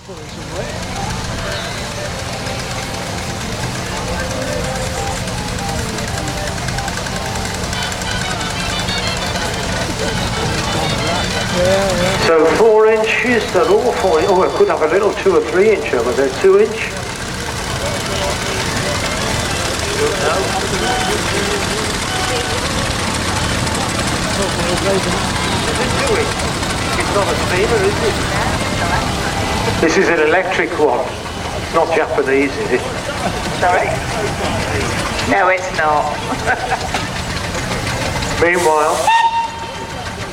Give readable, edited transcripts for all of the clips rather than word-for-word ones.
So 4 inches, they're all 4. Oh, I could have a little 2 or 3 inch over there. 2 inch? It's not a steamer, is it? This is an electric one. It's not Japanese, is it? Sorry? No, it's not. Meanwhile,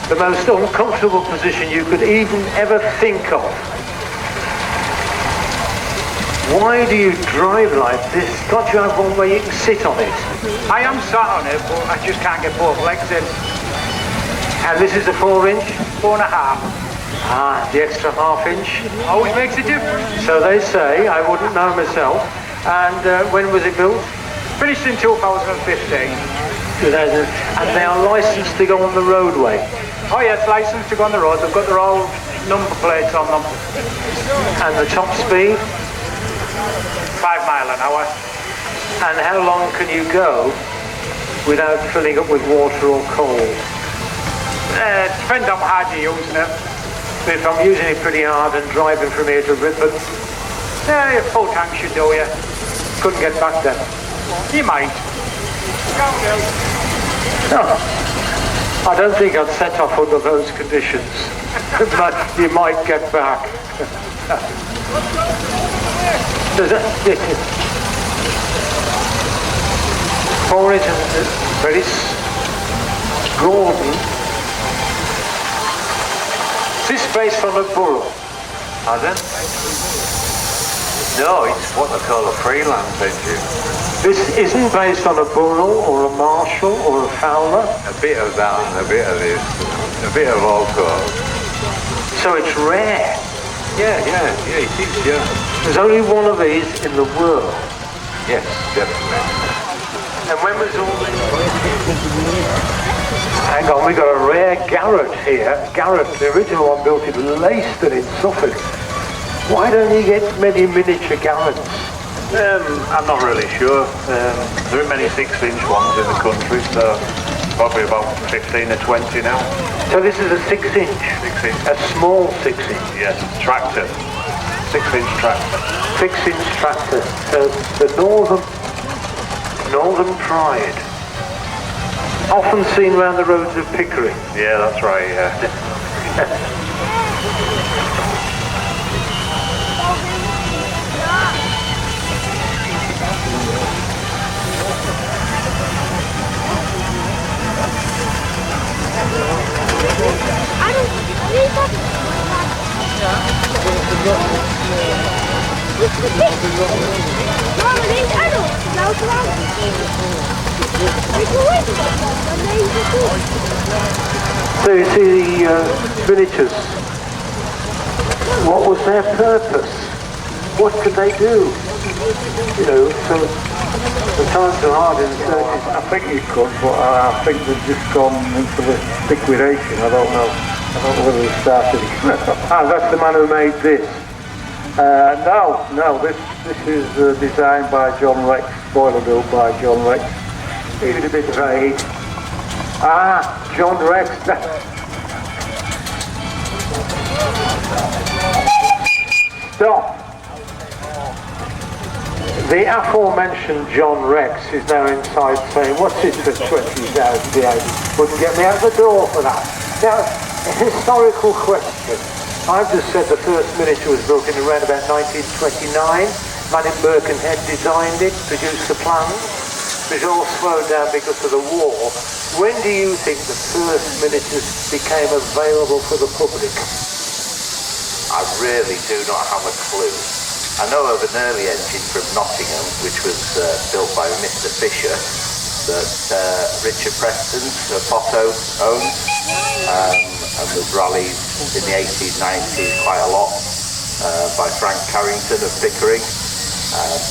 the most uncomfortable position you could even ever think of. Why do you drive like this? Can't you have one where you can sit on it? I am sat on it, but I just can't get both legs in. And this is a 4 inch? 4.5. Ah, the extra half inch? Always makes a difference. So they say, I wouldn't know myself. And when was it built? Finished in 2015. 2000. And they are licensed to go on the roadway. Oh yeah, it's licensed to go on the road. They've got their old number plates on them. And the top speed? 5 miles an hour. And how long can you go without filling up with water or coal? Depends on how hard you're using it. But if I'm using it pretty hard and driving from here to Ripon, Yeah, full tank should do you. couldn't get back then. You might. No, I don't think I'd set off under those conditions. But you might get back. For it, very Gordon. Is this based on a bull? Pardon? No, it's what they call a freelance engine. This isn't based on a Bull or a Marshall or a Fowler? A bit of that and a bit of this, a bit of all sorts. So it's rare. Yeah, it is, yeah. There's only one of these in the world. Yes, definitely. And when was all this? Hang on, we got a rare Garrett here. Garrett, the original one built in Leiston in Suffolk. Why don't you get many miniature Garretts? I'm not really sure. There aren't many 6-inch ones in the country, so probably about 15 or 20 now. So this is a 6-inch? 6-inch. A small 6-inch? Yes, tractor. 6-inch tractor. 6-inch tractor. So the Northern Pride. Often seen around the roads of Pickering. Yeah, that's right, yeah. So you see the miniatures. What was their purpose? What could they do? You know, so the times are hard in the 30s. I think you could, but I think they've just gone into the liquidation. I don't know whether they started. That's the man who made this. No, this is designed by John Rex, boiler built by John Rex. Even a bit vague. John Rex. Stop. The aforementioned John Rex is now inside saying, what's it for 20,000 pounds? Wouldn't get me out the door for that. Now, a historical question. I've just said the first miniature was built in around about 1929. Man in Birkenhead designed it, produced the plans. It was all slowed down because of the war. When do you think the first miniatures became available for the public? I really do not have a clue. I know of an early engine from Nottingham, which was built by Mr. Fisher, that Richard Preston, Potto, owned, and was rallied in the 1890s quite a lot by Frank Carrington of Pickering.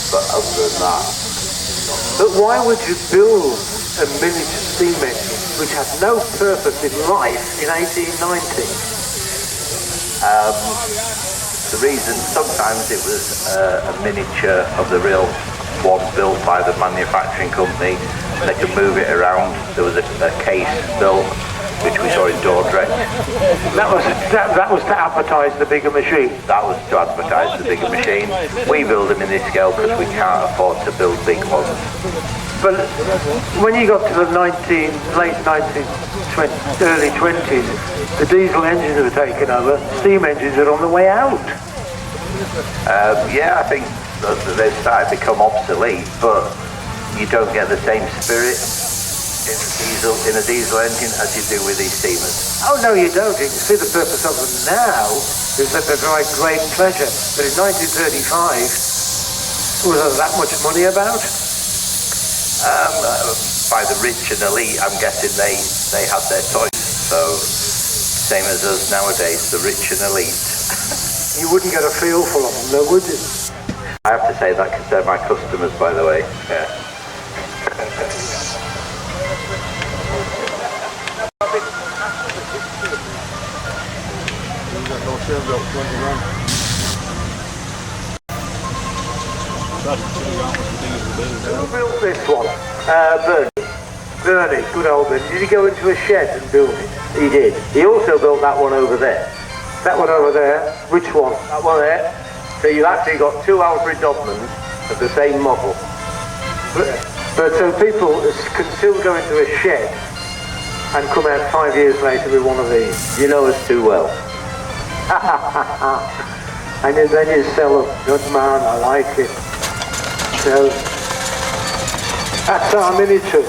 But other than that... But why would you build a miniature steam engine which had no purpose in life in 1890? The reason, sometimes it was a miniature of the real one built by the manufacturing company. They could move it around. There was a case built, which we saw in Dordrecht. That was to advertise the bigger machine. That was to advertise the bigger machine. We build them in this scale because we can't afford to build big ones. But when you got to the late 1920s, early 20s, the diesel engines were taken over. Steam engines are on the way out. Yeah, I think they've started to become obsolete, but you don't get the same spirit in a diesel engine as you do with these steamers. Oh no, you don't. You can see the purpose of them now is that they provide great pleasure. But in 1935, was there that much money about? By the rich and elite, I'm guessing they had their choice. So, same as us nowadays, the rich and elite. You wouldn't get a feel for them, though, would you? I have to say that because they're my customers, by the way. Yeah. Who built this one? Bernie, good old Bernie. Did he go into a shed and build it? He did. He also built that one over there. That one over there? Which one? That one there. So you've actually got two Alfred Dodmans of the same model. But so people can still go into a shed and come out 5 years later with one of these. You know us too well. And then you sell them. Good man, I like it. So that's our miniature.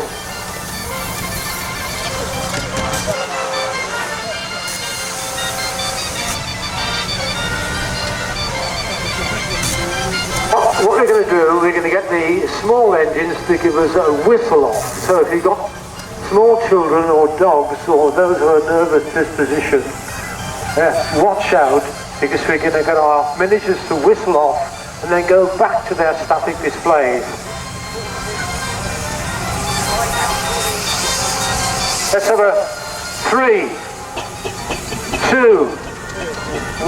What we're going to do, we're going to get the small engines to give us a whistle off. So if you've got small children or dogs or those who are nervous disposition, watch out, because we're going to get our miniatures to whistle off and then go back to their static displays. Let's have a 3, 2,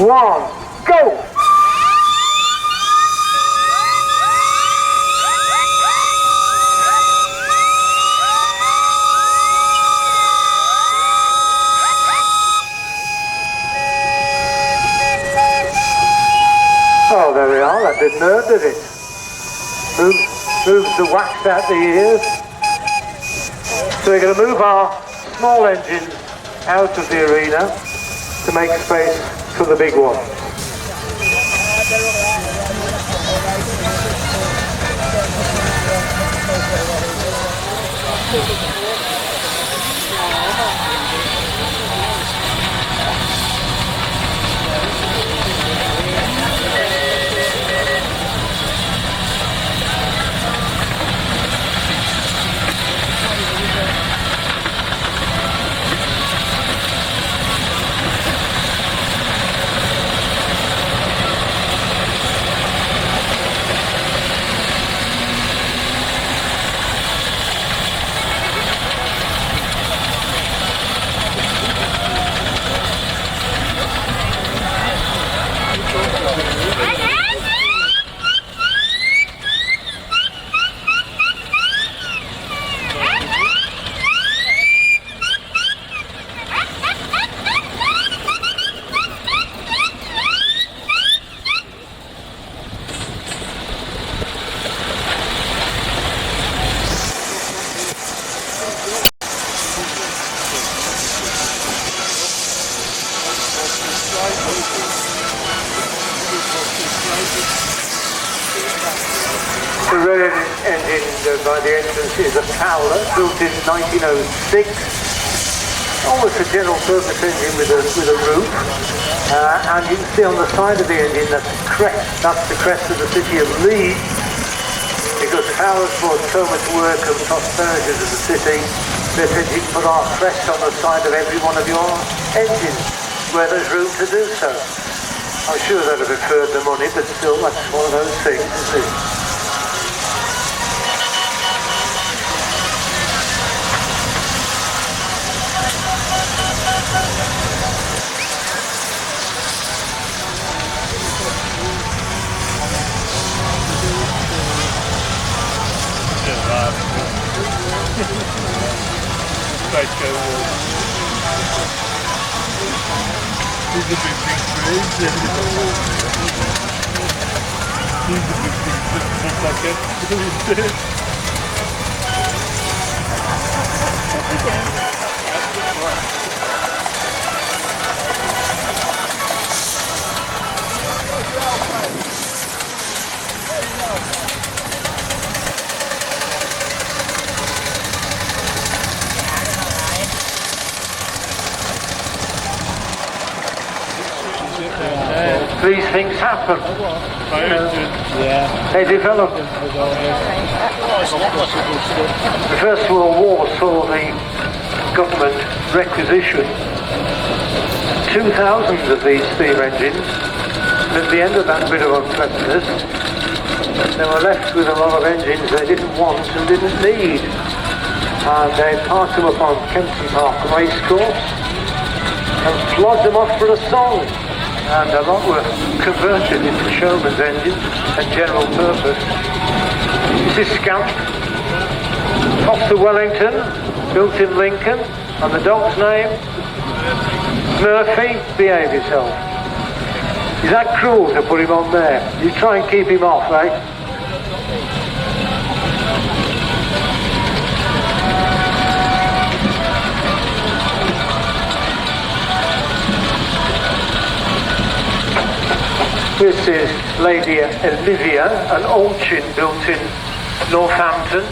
1, go! Oh, there we are. That did nerve, did it? Moves the wax out the ears. So we're going to move our small engine out of the arena to make space for the big one. The red engine by the entrance is a Fowler, built in 1906. Almost a general purpose engine with a roof. And you can see on the side of the engine that's the crest of the city of Leeds. Because Fowler's brought so much work and prosperity to the city, they said you can put our crest on the side of every one of your engines where there's room to do so. I'm sure they'd have preferred the money, but still, that's one of those things, isn't it? These things happen. They develop. The First World War saw the government requisition 2,000 of these steam engines. At the end of that bit of unpleasantness, they were left with a lot of engines they didn't want and didn't need. And they parked them up on Kempton Park Racecourse and flogged them off for a song. And a lot were converted into showman's engines and general purpose. This is Scamp, Foster Wellington, built in Lincoln, and the dog's name, Murphy. Behave yourself. Is that cruel to put him on there? You try and keep him off, eh? This is Lady Olivia, an Altchin built in Northampton,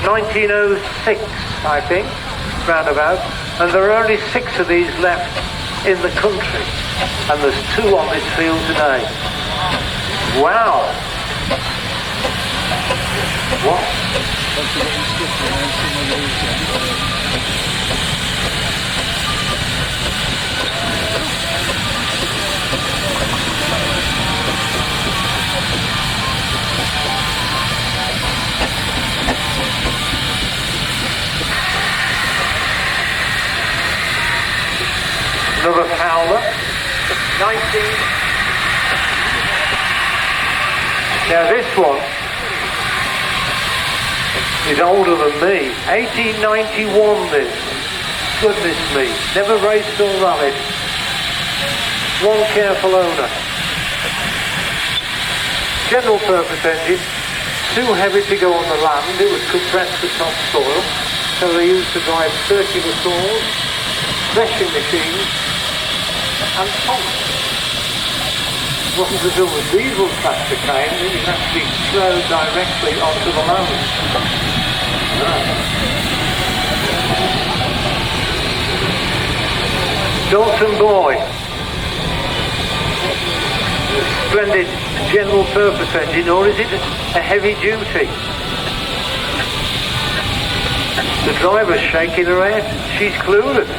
1906, I think, roundabout. And there are only 6 of these left in the country, and there's 2 on this field today. Wow! What? Another Fowler, 19. Now this one is older than me. 1891 this. Goodness me. Never raced or rallied. One careful owner. General purpose engine. Too heavy to go on the land. It would compress the topsoil. So they used to drive circular saws, threshing machines, and pumps. Wasn't until the diesel tractor came that you could actually throw directly onto the land. Dalton Boy. Splendid general purpose engine, or is it a heavy duty? The driver's shaking her head. She's clueless.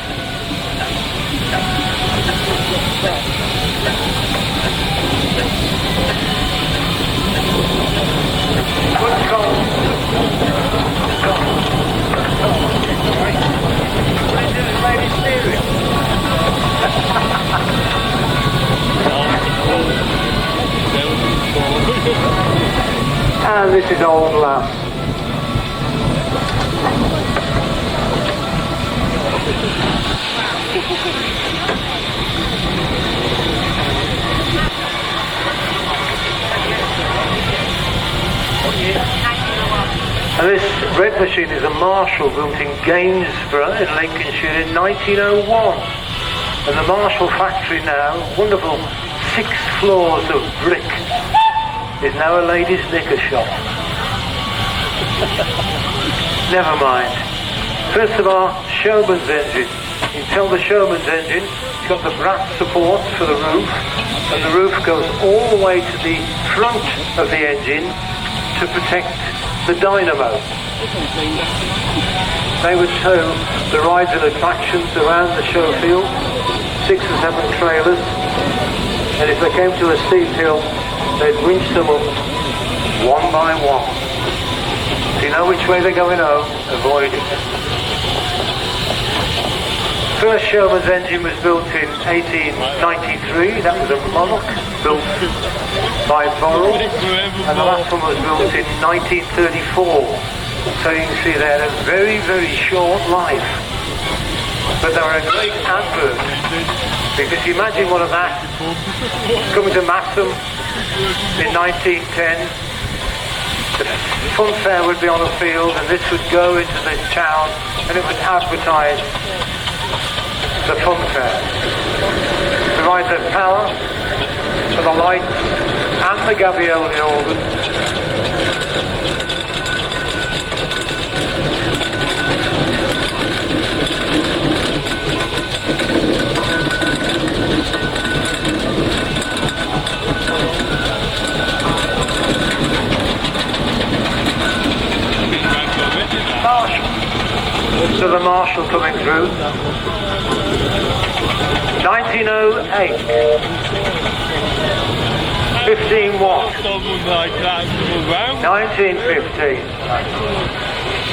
And this is Old Lass. And this red machine is a Marshall built in Gainsborough in Lincolnshire in 1901. And the Marshall factory now, wonderful 6 floors of brick, is now a ladies' knicker shop. Never mind. First of all, showman's engine. You can tell the showman's engine, it's got the brass supports for the roof, and the roof goes all the way to the front of the engine to protect the dynamo. They would tow the rides and attractions around the show field, 6 or 7 trailers, and if they came to a steep hill, they'd winch them up one by one. If you know which way they're going home, avoid it. First showman's engine was built in 1893. That was a Monarch built by Burrell, and the last one was built in 1934. So you can see they had a very, very short life. But they were a great advert. Because you imagine one of that coming to Masham in 1910. The fun fair would be on a field and this would go into the town and it would advertise the fun fair. Provide the power for the lights and the gavioli organ. So the marshal coming through. 1908. 15 watts. 1915.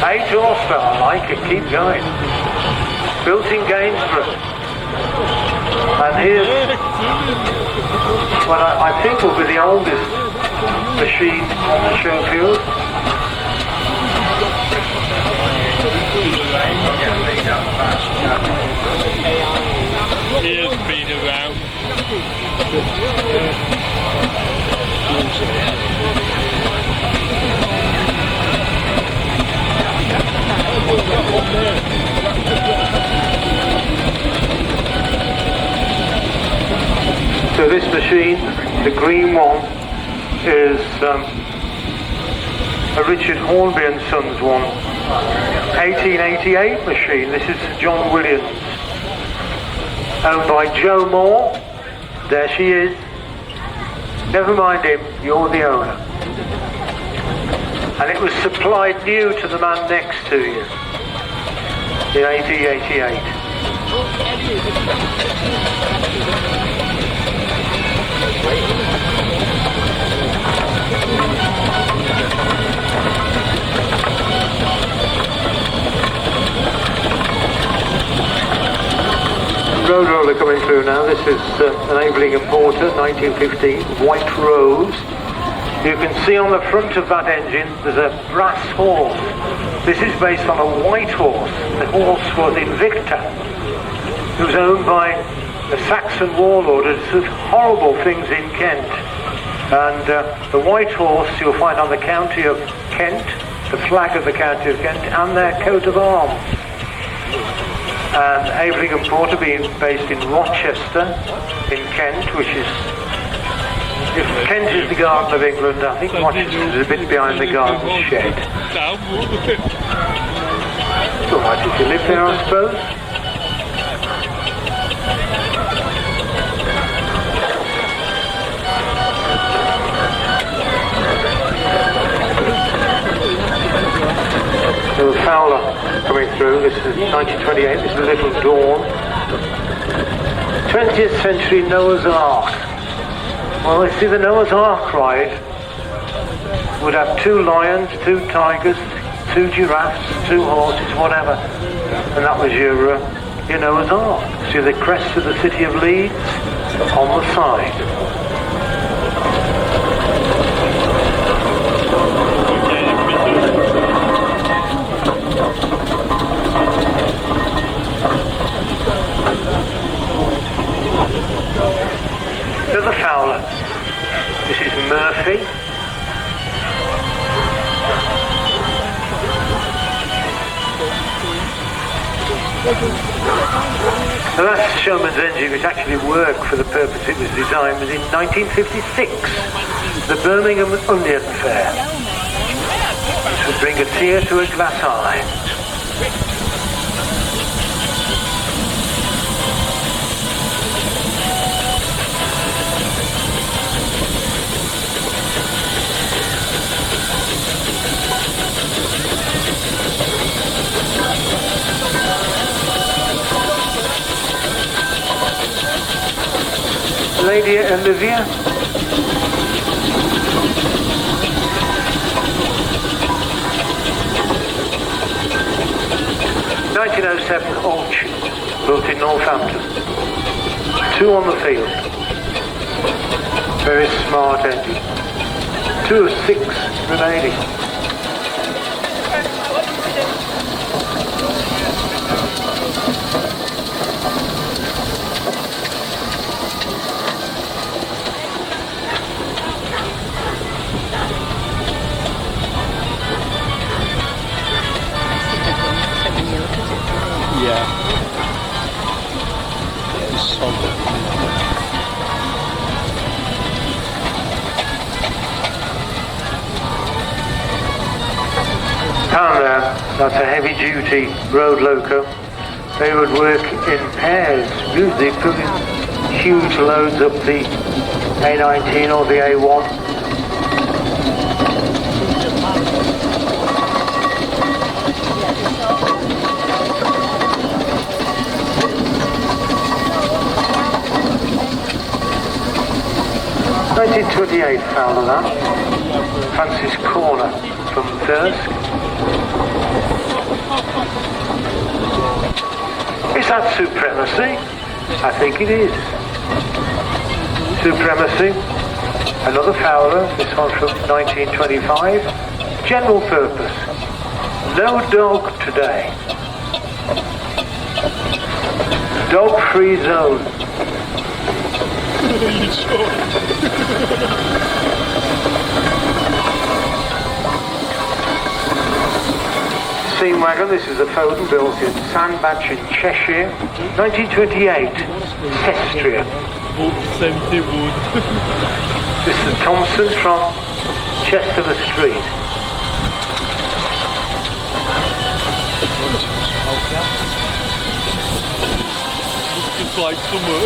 8 horsepower. I like it. Keep going. Built in Gainsborough. And here's what I think will be the oldest machine on the show field. He has been around. So this machine, the green one, is a Richard Hornby and Sons one. 1888 machine. This is John Williams, owned by Joe Moore. There she is. Never mind him, you're the owner. And it was supplied new to the man next to you in 1888. Road roller coming through now. This is an Aveling and Porter, 1915, White Rose. You can see on the front of that engine there's a brass horse. This is based on a white horse. The horse was Invicta. It was owned by a Saxon warlord who did horrible things in Kent. And the white horse you'll find on the county of Kent, the flag of the county of Kent, and their coat of arms. And Aveling and Porter being based in Rochester, in Kent, which is, if Kent is the Garden of England, I think Rochester is a bit behind the garden shed. It's alright if you live there, I suppose. So the Fowler coming through. This is 1928. This is Little Dawn. 20th century Noah's Ark. Well, you see, the Noah's Ark ride would have 2 lions, 2 tigers, 2 giraffes, 2 horses, whatever, and that was your Noah's Ark. See the crest of the city of Leeds on the side. The Fowler. This is Murphy. The last showman's engine which actually worked for the purpose it was designed was in 1956, the Birmingham Onion Fair. This would bring a tear to a glass eye. Lady Olivia. '07 Orchard, built in Northampton. 2 on the field. Very smart engine. 2 of 6 remaining. Yeah. It's solid. Down there, that's a heavy duty road loco. They would work in pairs, usually putting huge loads up the A19 or the A1. '28 Fowler that. Francis Corner from Thirsk. Is that Supremacy? I think it is. Supremacy. Another Fowler, this one from 1925. General purpose. No dog today. Dog-free zone. Steam wagon, this is a Foden built in Sandbach in Cheshire, 1928, Sestria. This is Thompson from Chester Street. It's like summer.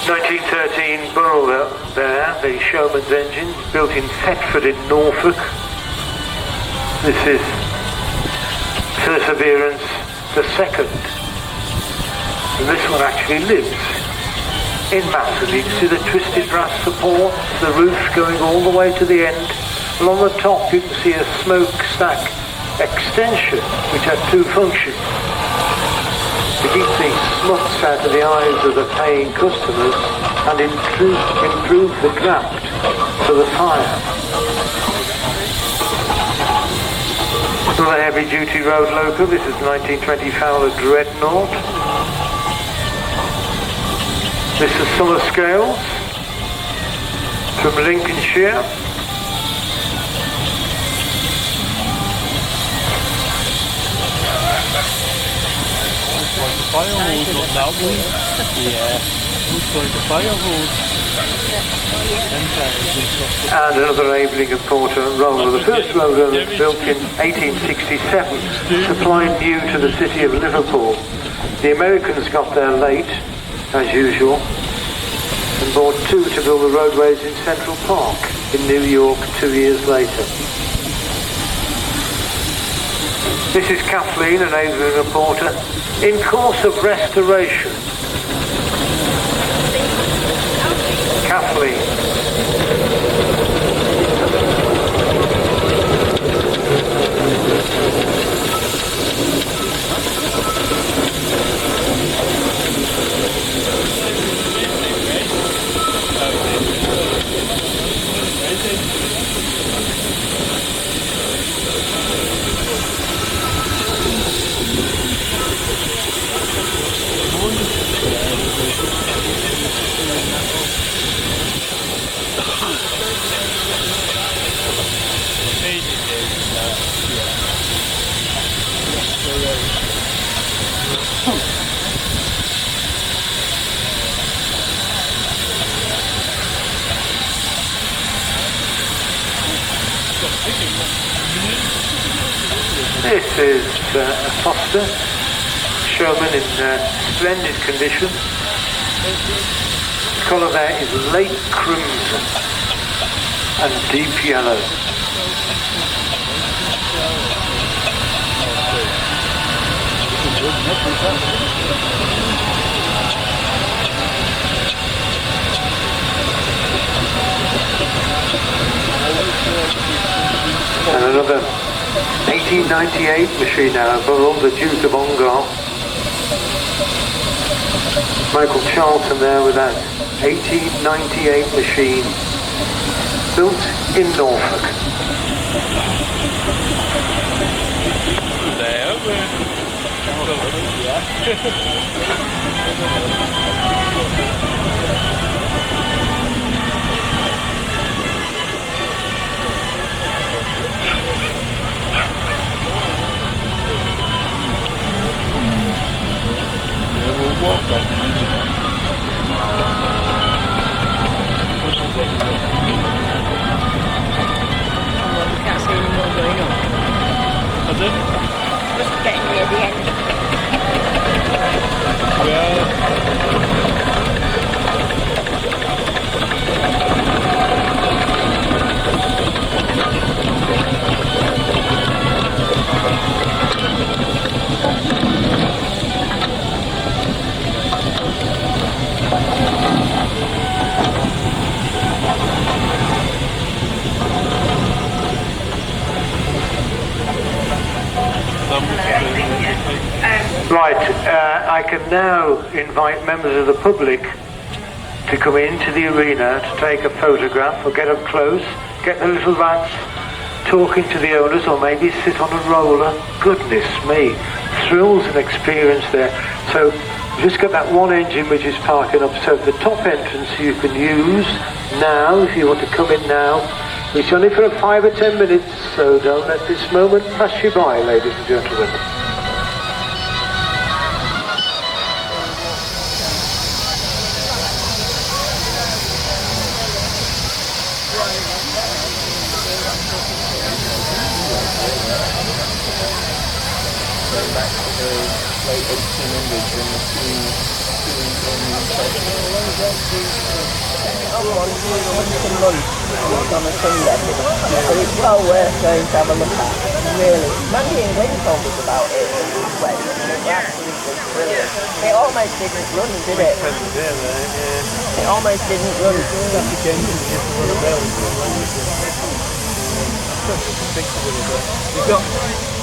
(1913) Burrow there, the Showman's engine, built in Thetford in Norfolk. This is Perseverance the Second. And this one actually lives in Masham. You can see the twisted brass supports, the roof going all the way to the end. And on the top you can see a smokestack extension which has two functions. To keep the smuts out of the eyes of the paying customers and improve the draft for the fire. Another heavy duty road loco, this is 1920 Fowler Dreadnought. This is Summer Scales from Lincolnshire. Firehose on that one. Yeah. Looks like a firehose. And another Abeling and Porter roller. The first roller was built in 1867, supplied new to the city of Liverpool. The Americans got there late, as usual, and bought two to build the roadways in Central Park in New York 2 years later. This is Kathleen and Abeling and Porter in course of restoration. Kathleen. This is a Foster Showman in splendid condition. The colour there is late crimson and deep yellow. And another 1898 machine now, Burrell, the Duke of Ongar. Michael Charlton there with that 1898 machine. built in Norfolk. There, we'll walk up. Can't see any more going on. Pardon? Just getting near the end. Well, Right, I can now invite members of the public to come into the arena to take a photograph or get up close, get the little lads talking to the owners, or maybe sit on a roller. Goodness me, thrills and experience there. So just got that one engine which is parking up, so the top entrance you can use now if you want to come in now. It's only for 5 or 10 minutes, so don't let this moment pass you by, ladies and gentlemen. back to the late 1800s when the steam On a Sunday. So it's well worth going to have a look at. Really. Mandy and Glenn told us about it this way. It was absolutely brilliant. It almost didn't run, did it? It almost didn't run. You've got